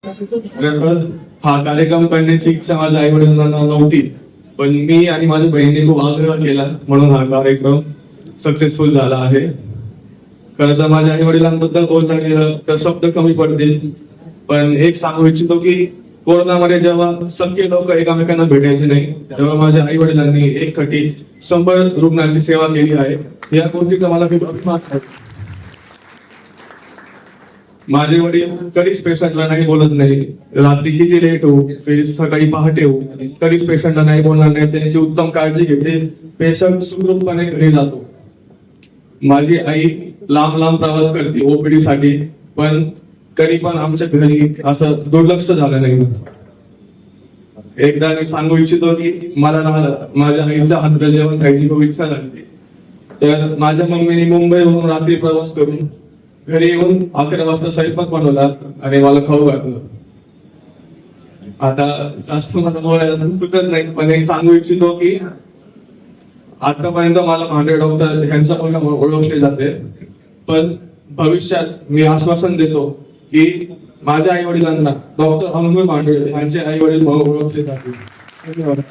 हा कार्यक्रम करण्याची इच्छा माझ्या आई वडिलांना नव्हती, पण मी आणि माझ्या बहिणीने खूप आग्रह केला म्हणून हा कार्यक्रम सक्सेसफुल झाला आहे. खरं तर माझ्या आई वडिलांबद्दल बोलणं गेलं तर शब्द कमी पडतील, पण एक सांगू इच्छितो की कोरोनामध्ये जेव्हा सगळे लोक एकमेकांना भेटायचे नाही, तेव्हा माझ्या आई वडिलांनी एक खटी 100 रुग्णांची सेवा केली आहे. या गोष्टीचा मला खूप अभिमान आहे. माझे वडील कधीच पेशंटला नाही बोलत नाही. रात्री किती लेट हो, सकाळी पहाटे हो, कधीच पेशंटला नाही बोलणार नाही. त्यांची उत्तम काळजी घेते. पेशंट सुखरूपपणे घरी जातो. माझी आई लांब लांब प्रवास करते ओपीडी साठी, पण कधी पण आमच्या घरी असं दुर्लक्ष झालं नाही. एकदा मी सांगू इच्छितो की मला माझ्या आईच्या हातचं जेवण खायची खूप इच्छा लागली, तर माझ्या मम्मीने मुंबईवरून रात्री प्रवास करून घरी येऊन 11 वाजता स्वयंपाक बनवला आणि मला खाऊ घातलं. आता जास्त मला बोलायला सुचत नाही, पण एक सांगू इच्छितो की आतापर्यंत मला भांडे डॉक्टर यांचा मुलगा ओळखले जाते, पण भविष्यात मी आश्वासन देतो की माझ्या आई वडिलांना डॉक्टर अंकुर भांडे यांचे आई वडील ओळखले जातील. धन्यवाद.